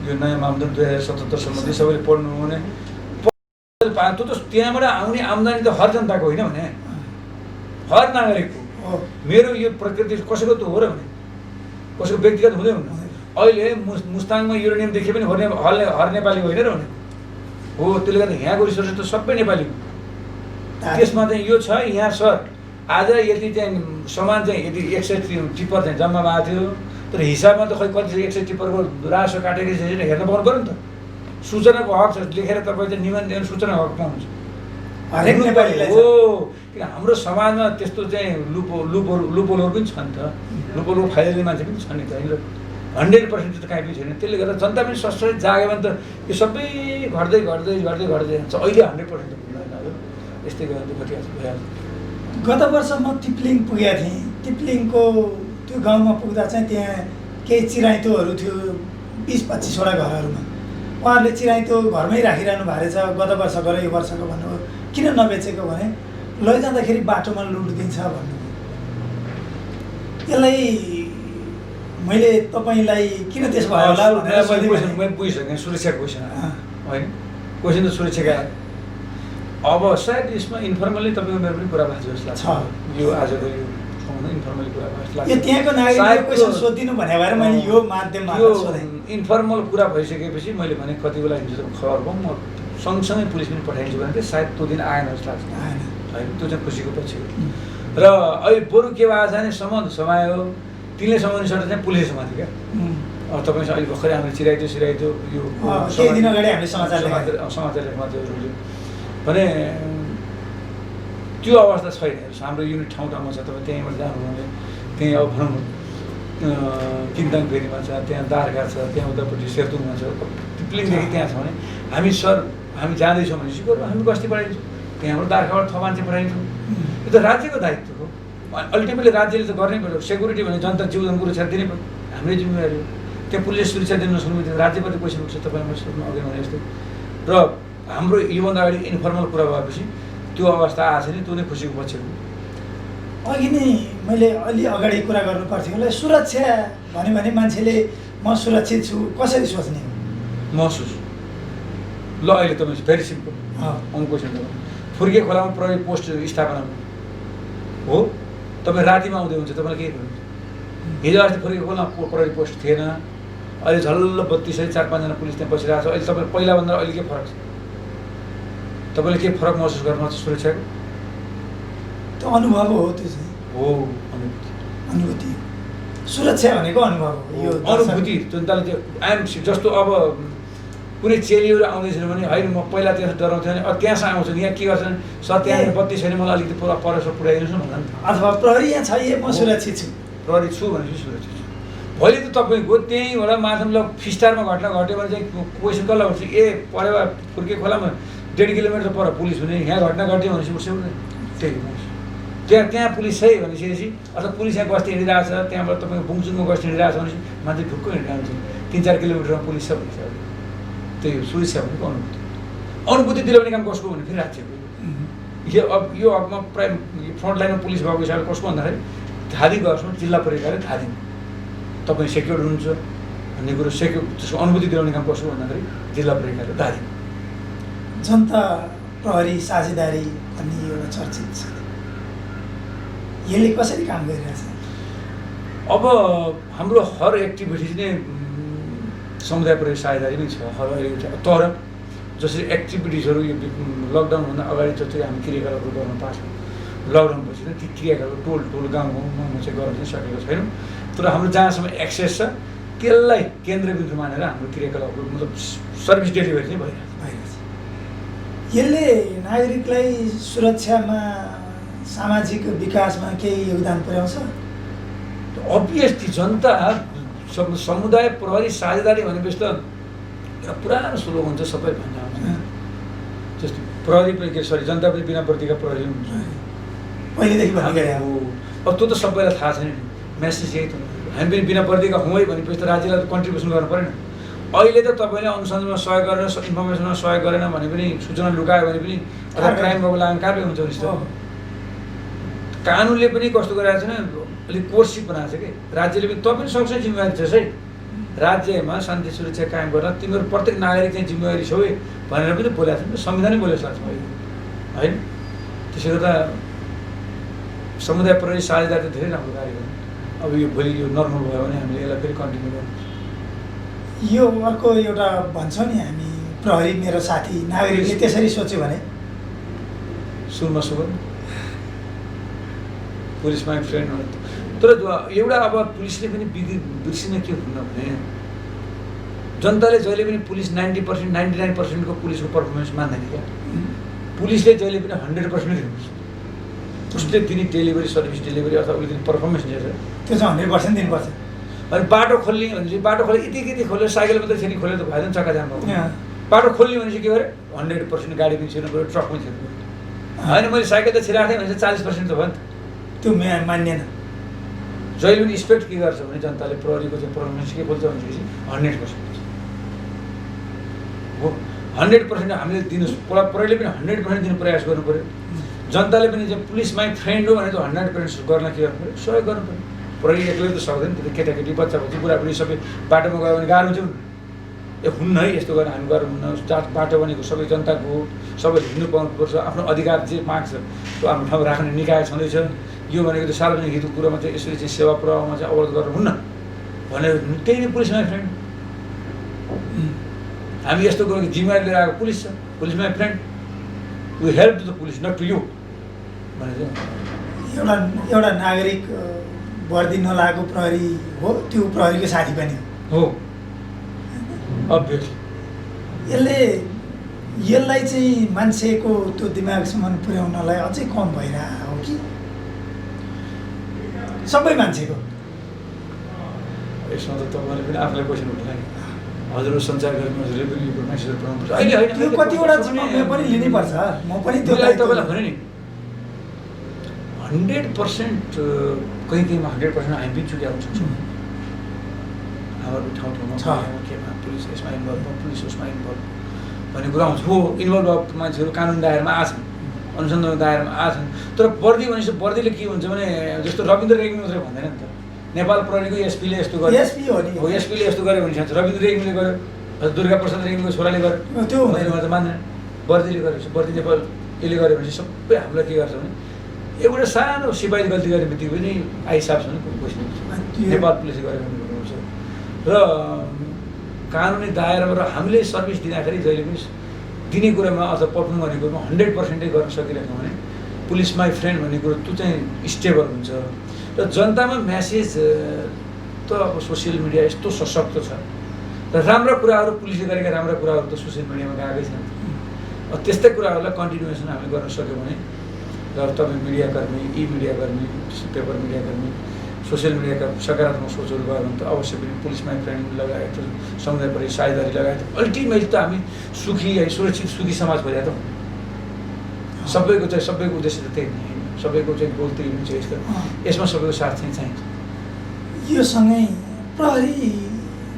यो नयाँ मापदण्ड 2077 सम्बन्धी सबैले पढ्नु भने त्यो त त्यहाँबाट आउने आम्दानी त हर जनताको होइन भने हर नागरिकको मेरो यो प्रकृति कसैको त हो र भने कसैको व्यक्तिगत हुँदै हुन्न अहिले मुस्ताङमा युरेनियम देखे पनि हर नेपाली होइन र भने हो त्यसले गर्दा यहाँको रिसोर्स त सबै नेपालीको त्यसमा चाहिँ यो छ यहाँ सर आज यदि चाहिँ सामान चाहिँ यदि 100 टिप्पर चाहिँ जम्मा भएको थियो तर हिसाबमा त खै कति 100 टिप्परको रासो काटेर हेर्न पाउनु पऱ्यो नि त सूचनाको हक छ लेखेर तपाईँ चाहिँ निबन्धन सूचना हक पाउनुहुन्छ हरेक नेपालीलाई हो किन हाम्रो समाजमा त्यस्तो चाहिँ लुपोलहरू पनि छन् त लुपोलो फाइलिने मान्छे पनि छन् नि त अहिले 100% त काहीँ पनि छैन त्यसले गर्दा जनता पनि सशक्त जाग्यो भने त यो सबै घट्दै जान्छ अहिले 100% त पुग्दैन अब यस्तै गरेर दुःख भइहाल्छ गत वर्ष म टिप्लिङ पुगेको थिएँ टिप्लिङको त्यो गाउँमा पुग्दा चाहिँ त्यहाँ केही चिराइतोहरू थियो 20-25वटा घरहरूमा उहाँहरूले चिराइतो घरमै राखिरहनु भएको रहेछ गत वर्ष गरे यो वर्षको भन्नुभयो किन नबेचेको भने लैजाँदाखेरि बाटोमा लुट दिन्छ भन्नुभयो यसलाई मैले तपाईँलाई किन त्यसो भयो होला भनेर मैले बुझिसकेँ सुरक्षा क्वेसन होइन क्वेसन त सुरक्षाका अब सायद यसमा इन्फर्मली तपाईँको मेरो पनि कुरा भएको जस्तो लाग्छ यो आजको यो इन्फर्मली कुरा भएको जस्तो लाग्छ यो त्यहाँको नागरिकले क्वेसन सोधिदिनु भने भएर मैले यो माध्यममा सोधेँ इन्फर्मल कुरा भइसकेपछि मैले भने कति बेला हिजो खबर भयो म सँगसँगै पुलिस पनि पठाइदिन्छु भने चाहिँ सायद त्यो दिन आएन जस्तो लाग्छ होइन त्यो चाहिँ खुसीको पछि हो र अहिले बरु के भएको छ भने सम्बन्ध समायो तिनले समाउने सट्टा चाहिँ पुलिसले समात्यो क्या तपाईँसँग अहिले भर्खरै हामीले चिराइतो यो केही दिन अगाडि हामीले समाचार लेखमा थियो भने त्यो अवस्था छैन हाम्रो युनिट ठाउँ ठाउँमा छ तपाईँ त्यहीँबाट जानु भने त्यहीँ अब भनौँ किन्ताङ फेरीमा छ त्यहाँ दार्घा छ त्यहाँ उतापट्टि सेर्तुङमा छ टिप्लिङदेखि त्यहाँ छ भने हामी जाँदैछौँ भने सिक्नु हामी गस्ती पठाइदिन्छौँ त्यहाँबाट दार्घाबाट थप मान्छे पठाइदिन्छौँ यो त राज्यको दायित्व हो अल्टिमेटली राज्यले त गर्नै पर्यो सेक्युरिटी भने जनता जीवनको सुरक्षा दिनै पर्यो हाम्रै जिम्मेवारी हो त्यहाँ पुलिसले सुरक्षा दिन नसक्नु राज्यप्रति क्वेसन उठ्छ तपाईँलाई सोध्नु अघि भने जस्तो र हाम्रो योभन्दा अगाडि इन्फर्मल कुरा भएपछि त्यो अवस्था आएको छ नि त्यो नै खुसीको पक्ष हो अघि नै मैले अलि अगाडि कुरा गर्नु पर्थ्यो होला सुरक्षा भन्यो भने मान्छेले म सुरक्षित छु कसरी सोच्ने हो महसुस ल अहिले तपाईँ भेरी सिम्पल क्वेसन फुर्के खोलामा प्रहरी पोस्ट स्थापना हो तपाईँ रातिमा आउँदै हुन्छ तपाईँलाई के गर्नु हिजो अस्ति फुर्के खोलामा प्रहरी पोस्ट थिएन अहिले झल्ल 32-4-5जना पुलिस त्यहाँ बसिरहेको छ अहिले तपाईँ पहिलाभन्दा अहिले के फरक छ तपाईँले के फरक महसुस गर्नुहुन्छ सुरक्षाको त्यो अनुभव हो त्यो चाहिँ हो अनुभूति सुरक्षा भनेको अनुभव हो यो अनुभूति जनताले त्यो जस्तो अब कुनै चेलीहरू आउँदैछन् भने होइन म पहिला त्यहाँ डराउँथेँ भने अब त्यहाँसम्म आउँछन् यहाँ के गर्छन् सर त्यहाँ बत्ती छैन मलाई अलिकति पुरा परसर पुऱ्याइदिनुहोस् न भन्दा अथवा प्रहरी यहाँ छ म सुरक्षित छु प्रहरी छु भनेपछि सुरक्षित छु भोलि त तपाईँको त्यहीँबाट माथि फिस्टारमा घटना घट्यो भने चाहिँ क्वेसन कसलाई हुन्छ ए परेवा फुर्के खोलामा 1.5 किलोमिटर पर पुलिस हुने यहाँ घटना घट्यो भनेपछि उसै त्यही त्यहाँ पुलिस है भनेपछि अथवा पुलिस यहाँ गस्ती हिँडिरहेको छ त्यहाँबाट तपाईँको बुङचुङमा गस्ती हिँडिरहेको छ भनेपछि मान्छे ढुक्क हिँडिरहेको हुन्छ 3-4 किलोमिटरमा पुलिस छ भनेपछि त्यही हो सुरक्षा भनेको अनुभूति दिलाउने काम कसको भने फेरि राज्यको यो हकमा प्राय फ्रन्ट लाइनमा पुलिस भएको हिसाबले कसको भन्दाखेरि धादी गर्छौँ जिल्ला परिकारले धादी तपाईँ सेक्युर हुनुहुन्छ भन्ने कुरो त्यसको अनुभूति दिलाउने काम कसको भन्दाखेरि जिल्ला परिकारले धादी जनता प्रहरी साझेदारी भन्ने एउटा चर्चित छ यसले कसरी काम गरिरहेछ अब हाम्रो हर एक्टिभिटिज नै समुदाय प्रहरी साझेदारी नै छ हर अहिले तर जसरी एक्टिभिटिजहरू यो लकडाउनभन्दा अगाडि जति हामी क्रियाकलापहरू गर्न पाउँछौँ लकडाउनपछि नै ती क्रियाकलाप टोल गाउँ गाउँमा चाहिँ गर्न चाहिँ सकेको छैनौँ तर हाम्रो जहाँसम्म एक्सेस छ त्यसलाई केन्द्रबिन्दु मानेर हाम्रो क्रियाकलापहरू मतलब सर्भिस डेलिभरी चाहिँ भइरहेछ यसले नागरिकलाई सुरक्षामा सामाजिक विकासमा केही योगदान पुर्याउँछ अभियसली जनता समुदाय प्रहरी साझेदारी भनेपछि त एउटा पुरानो स्लोगन हुन्छ सबै भन्ने आउँछ जस्तो प्रहरी पनि सरी जनता पनि बिना प्रतिका प्रहरी हुन्छ पहिलेदेखि अब त्यो त सबैलाई थाहा छैन नि मेसेज यही त हामी पनि बिना प्रतिका हौँ है भनेपछि त राज्यलाई कन्ट्रिब्युसन गर्नु परेन अहिले त तपाईँले अनुसन्धानमा सहयोग गरेन इन्फर्मेसनमा सहयोग गरेन भने पनि सूचना लुकायो भने पनि अथवा क्राइम भएको लागि कारबाही हुन्छ भने कानुनले पनि कस्तो गरिरहेको छ भने अलिक कोर्सिभ बनाएको छ कि राज्यले पनि तँ पनि सक्छ जिम्मेवारी छ है राज्यमा शान्ति सुरक्षा कायम गर्न तिमीहरू प्रत्येक नागरिक चाहिँ जिम्मेवारी छौ भनेर पनि बोलेको छ नि संविधानै बोलेको छ होइन त्यसले गर्दा समुदाय प्रहरी साझेदारी धेरै राम्रो कार्य गर्नु अब यो भोलि यो नर्मल भयो भने हामीले यसलाई फेरि कन्टिन्यू गर्नु यो अर्को एउटा भन्छौँ नि हामी प्रहरी मेरो साथी नागरिकले त्यसरी सोच्यो भने सुनमा सुगम पुलिस माई फ्रेन्ड तर एउटा अब पुलिसले पनि बिर्सिन के हुन्न भने जनताले जहिले पनि पुलिस 90% 99% को पुलिसको पर्फर्मेन्स मान्दैन क्या पुलिसले जहिले पनि 100% दिनुपर्छ उसले दिने डेलिभरी सर्भिस डेलिभरी अथवा उसले दिने पर्फर्मेन्स दिन्छ त्यो चाहिँ 100% दिनुपर्छ अनि बाटो खोल्ने भनेपछि बाटो खोले यति खोल्यो साइकल मात्रै फेरि खोल्यो त भएन चक्का जाम भयो बाटो खोल्ने भनेपछि के गरे 100% गाडी पनि छिर्नु पऱ्यो ट्रक पनि छिर्नु पऱ्यो होइन मैले साइकल त छिराएको थिएँ भनेपछि 40% त भयो नि त त्यो मान्दैन जहिले पनि एक्सपेक्ट के गर्छ भने जनताले प्रहरीको चाहिँ पर्फर्मेन्स के बोल्छ भनेपछि 100% हो 100% हामीले दिनु प्रहरीले पनि 100% दिने प्रयास गर्नु पऱ्यो जनताले पनि चाहिँ पुलिस माई फ्रेन्ड हो भने त 100% गर्न के गर्नु पऱ्यो सहयोग गर्नु पऱ्यो प्रहरी एक्लै त सक्दैन त्यो केटाकेटी बच्चा बच्ची बुढाबुढी सबै बाटोमा गयो भने गाह्रो हुन्छ ए हुन्न है यस्तो गरेर हामी गरेर हुन्न बाटो भनेको सबै जनताको हो सबैले हिँड्नु पाउनुपर्छ आफ्नो अधिकार जे माग्छ त्यो आफ्नो ठाउँ राख्ने निकाय छँदैछ यो भनेको चाहिँ सार्वजनिक हितको कुरामा चाहिँ यसरी चाहिँ सेवा प्रवाहमा चाहिँ अवरोध गरेर हुन्न भनेर त्यही नै पुलिस माई फ्रेन्ड हामी यस्तो गरेको जिम्मेवारी लिएर आएको पुलिस छ police my friend we help to the police not to you भनेर एउटा नागरिक वर्दी नलागेको प्रहरी हो त्यो प्रहरीको साथी पनि हो अभियसली यसलाई चाहिँ मान्छेको त्यो दिमागसम्म पुर्याउनलाई अझै कम भइरहेको हो कि सबै मान्छेको यसमा त तपाईँले पनि आफूलाई क्वेसन उठ्ला नि हजुर सञ्चारकर्मी हजुरले पनि यो मेसेजहरू पठाउनुपर्छ त्यो कतिवटा जिम्मा पनि लिनैपर्छ म पनि त्यो तपाईँलाई भने नि 100% कहीँमा 100% हामी पनि चुक्या हुन्छ हाम्रो ठाउँमा केमा पुलिस यसमा इन्भल्भ भयो पुलिस उसमा इन्भल्भ भन्ने कुरा आउँछ हो इन्भल्भ भएको मान्छेहरू कानुन दायरामा आछन् अनुसन्धानको दायरामा आछन् तर वर्दी भनेपछि वर्दीले के हुन्छ भने जस्तो रविन्द्र रेग्मी मात्रै भन्दैन नि त नेपाल प्रहरीको एसपीले यस्तो गर्यो हो एसपीले यस्तो गर्यो भने रविन्द्र रेग्मीले गर्यो दुर्गा प्रसाद रेग्मीको छोराले गर्यो त्यो हुँदैन त मान्दैन वर्दीले गरेपछि वर्दी नेपाल यसले गर्यो भने सबै हामीलाई के गर्छ भने एउटा सानो सिपाहीले गल्ती गर्ने बित्तिकै पनि आइसाफ छ भने पैसा नेपाल पुलिसले गरेको हुन्छ र कानुनी दायरामा र हामीले सर्भिस दिँदाखेरि जहिले पनि दिने कुरामा अथवा पर्फर्म गर्ने कुरामा 100% गर्न सकिरहेको भने पुलिस माई फ्रेन्ड भन्ने कुरो त्यो चाहिँ स्टेबल हुन्छ र जनतामा म्यासेज त अब सोसियल मिडिया यस्तो सशक्त छ र राम्रा कुराहरू पुलिसले गरेका राम्रा कुराहरू त सोसियल मिडियामा गएकै छन् त्यस्तै कुराहरूलाई कन्टिन्युएसन हामीले गर्न सक्यौँ भने र तपाईँ मिडियाकर्मी ई मिडियाकर्मी पेपर मिडियाकर्मी सोसियल मिडियाका सकारात्मक सोचहरू गयो भने त अवश्य पनि पुलिस माई फ्रेन्ड लगायत समुदाय प्रहरी साझेदारी लगायत अल्टिमेटली त हामी सुखी है सुरक्षित सुखी समाज भइरहेको त सबैको उद्देश्य त त्यही नै सबैको चाहिँ गोल त्यही हुन्छ यसमा सबैको साथ चाहिँ चाहिन्छ यो सँगै प्रहरी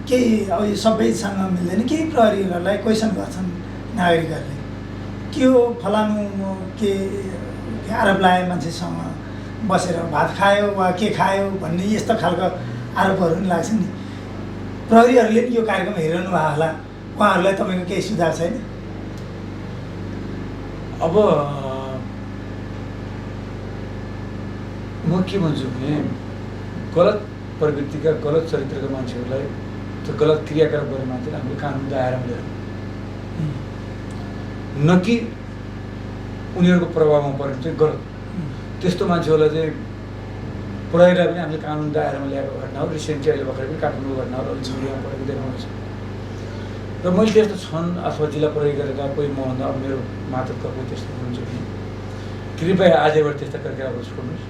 केही अब यो सबैसँग मिल्दैन केही प्रहरीहरूलाई क्वेसन गर्छन् नागरिकहरूले के हो फलानु के आरोप लगायो मान्छेसँग बसेर भात खायो वा के खायो भन्ने यस्तो खालको आरोपहरू पनि लाग्छ नि प्रहरीहरूले पनि यो कार्यक्रम हेरिरहनु भएको होला उहाँहरूलाई तपाईँको केही सुझाव छैन अब म के भन्छु भने गलत प्रवृत्तिका गलत चरित्रका मान्छेहरूलाई त्यो गलत क्रियाकलाप गर्ने मान्छेलाई हामीले कानुन दायरामा लिएर न कि उनीहरूको प्रभावमा परेको चाहिँ गलत त्यस्तो मान्छेहरूलाई चाहिँ प्रहरीलाई पनि हामीले कानुन दायरामा ल्याएको घटना हो रिसेन्टली अहिले भर्खर पनि काठमाडौँको घटनाहरू अलिक मिडियामा परेको देखाउँदैछ र मैले त्यस्तो छन् अथवा जिल्ला प्रहरी गरेका कोही मभन्दा अब मेरो मातहतका कोही त्यस्तो हुनुहुन्छ भने कृपया आजबाट त्यस्ता कार्यकलापहरू छोड्नुहोस्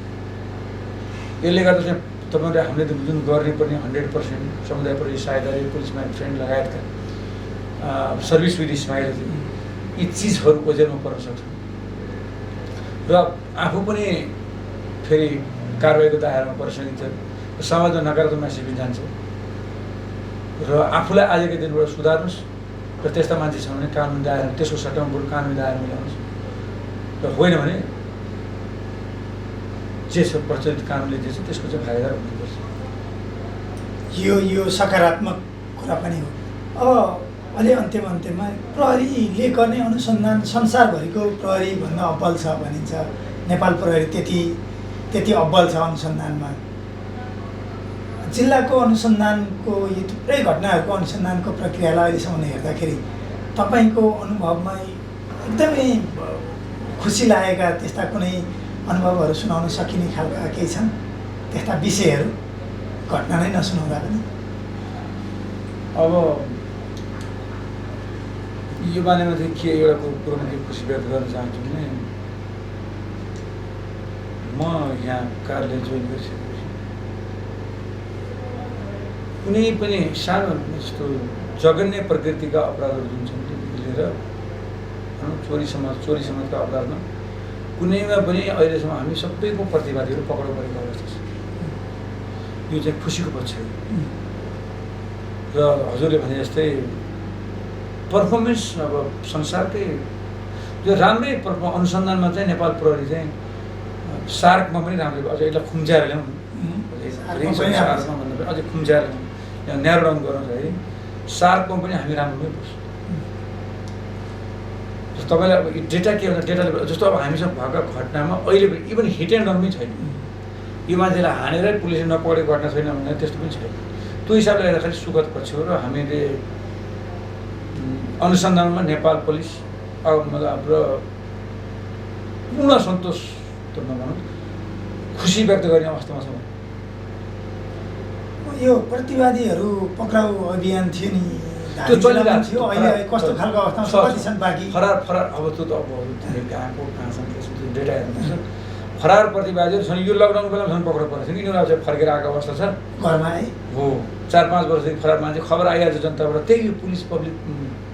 यसले गर्दा चाहिँ तपाईँले हामीले जुन गर्नुपर्ने 100% समुदाय प्रहरी साझेदारी पुलिस माई फ्रेन्ड लगायतका सर्भिस विथ स्माइल यी चिजहरू ओझेलमा पर्न सक्छ र आफू पनि फेरि कारवाहीको दायरामा पर्न सकिन्छ र समाजमा नकारात्मक मेसेज पनि जान्छ र आफूलाई आजको दिनबाट सुधार्नुहोस् र त्यस्ता मान्छे छ भने कानुन दायरा त्यसको सट्टामा बरु कानुनी दायरामा ल्याउनुहोस् र होइन भने जे छ प्रचलित कानुनले जे छ त्यसको चाहिँ फाइदा हुनुपर्छ। यो सकारात्मक कुरा पनि हो। अब अलि अन्त्यमा प्रहरीले गर्ने अनुसन्धान संसारभरिको प्रहरीभन्दा अब्बल छ भनिन्छ। नेपाल प्रहरी त्यति अब्बल छ अनुसन्धानमा। जिल्लाको अनुसन्धानको यो थुप्रै घटनाहरूको अनुसन्धानको प्रक्रियालाई अहिलेसम्म हेर्दाखेरि तपाईँको अनुभवमा एकदमै खुसी लागेका त्यस्ता कुनै अनुभवहरू सुनाउन सकिने खालका केही छन्? त्यस्ता विषयहरू घटना नै नसुनाउँदा पनि। अब यो बारेमा चाहिँ के एउटा कुरोमा के खुसी व्यक्त गर्न चाहन्छु भने म यहाँ कार्यालय जोइन गरिसकेपछि कुनै पनि सानो जस्तो जघन्य प्रकृतिका अपराधहरू जुन छन् त्योदेखि लिएर चोरी समाजका अपराधमा कुनैमा पनि अहिलेसम्म हामी सबैको प्रतिवादीहरू पक्राउ परेको अवस्था छ। यो चाहिँ खुसीको पक्ष हो। र हजुरले भने जस्तै पर्फर्मेन्स अब संसारकै जो राम्रै अनुसन्धानमा चाहिँ नेपाल प्रहरी चाहिँ सार्कमा पनि राम्रै भयो। अझ यसलाई खुम्च्याएर ल्याउनु अझै खुम्च्याएर ल्याउनु न्यारो डाउन गर्नु है। सार्कमा पनि हामी राम्रै बस्छौँ। तपाईँलाई अब डेटा के भन्दा डेटाले जस्तो अब हामीसँग भएका घटनामा अहिले पनि इभन हिट एन्ड रनमै छैन। यो मान्छेलाई हानेरै पुलिसले नपकडेको घटना छैन भने त्यस्तो पनि छैन। त्यो हिसाबले हेर्दाखेरि सुखद पक्ष हो। र हामीले अनुसन्धानमा नेपाल पुलिस अब हाम्रो पूर्ण सन्तोष त नभनौँ खुसी व्यक्त गर्ने अवस्थामा छौँ। यो प्रतिवादीहरू पक्राउ अभियान थियो नि, त्यो चलिरहेको थियो। अहिले कस्तो खालको अवस्थामा कति छन् बाँकी? फरार अब त्यो त अब कहाँको कहाँ छन् त्यसको डेटा हेर्नुपर्छ। फरार प्रतिवादीहरू छन्। यो लकडाउनको बेलामा झन् पक्राउ परेको छ। यिनीहरू अब चाहिँ फर्केर आएको अवस्था छ घरमा है। हो 4-5 वर्षदेखि फरार मान्छे खबर आइहाल्छ जनताबाट। त्यही पुलिस पब्लिक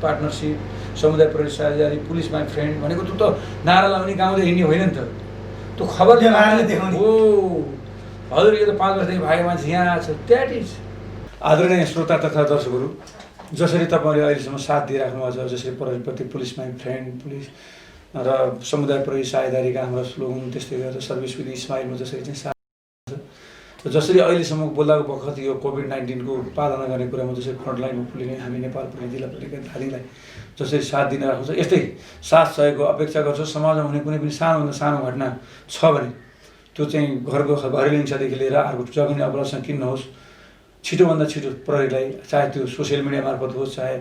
पार्टनरसिप, समुदाय प्रहरी साझेदारी, पुलिस माई फ्रेन्ड भनेको त्यो त नारा लाउने गाउँदै हिँड्ने होइन नि त। त्यो खबर देखाउने हो। हजुर यो त 5 वर्षदेखि भागेको मान्छे यहाँ आएको छ। That is. आदरणीय श्रोता तथा दर्शकहरू, जसरी तपाईँले अहिलेसम्म साथ दिइराख्नु भएको छ, जसरी प्रहरीप्रति पुलिस माई फ्रेन्ड, पुलिस र समुदाय प्रहरी साझेदारीका हाम्रो स्लोगन, त्यस्तै गरेर सर्भिस विथ स्माइलमा जसरी चाहिँ साथ छ, जसरी अहिलेसम्म बोल्दाको बखत यो कोभिड-19 को पालना गर्ने कुरामा जसरी फ्रन्टलाइनमा पुलिने हामी नेपाल प्रहरी जिल्ला प्रहरीका धारीलाई जसरी साथ दिन राख्छ, यस्तै साथ सहयोगको अपेक्षा गर्छ। समाजमा हुने कुनै पनि सानोभन्दा सानो घटना छ भने त्यो चाहिँ घरेलु हिंसादेखि लिएर अर्को जघन्य अपराधसँग किन नहोस्, छिटोभन्दा छिटो प्रहरीलाई, चाहे त्यो सोसियल मिडिया मार्फत होस्, चाहे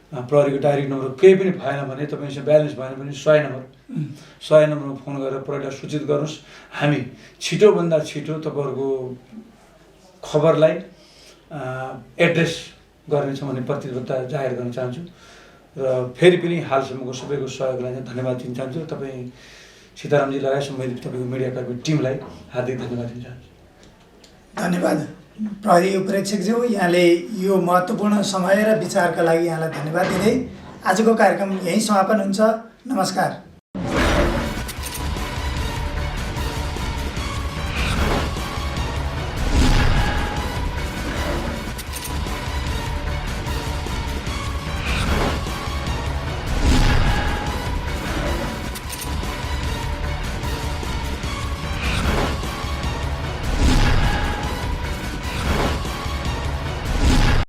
प्रहरीको डाइरेक्ट नम्बर केही पनि भएन भने तपाईँसँग ब्यालेन्स भएन भने 100 नम्बरमा फोन गरेर प्रहरीलाई सूचित गर्नुहोस्। हामी छिटोभन्दा छिटो तपाईँहरूको खबरलाई एड्रेस गर्नेछौँ भन्ने प्रतिबद्धता जाहेर गर्न चाहन्छु। र फेरि पनि हालसम्मको सबैको सहयोगलाई धन्यवाद दिन चाहन्छु। तपाईँ सीतारामजी लगायत सम्बन्धित तपाईँको मिडियाकर्मी टिमलाई हार्दिक धन्यवाद दिन चाहन्छु। धन्यवाद प्रहरी उपरीक्षकज्यू, यहाँले यो महत्त्वपूर्ण समय र विचारका लागि यहाँलाई धन्यवाद दिँदै आजको कार्यक्रम यहीँ समापन हुन्छ। नमस्कार।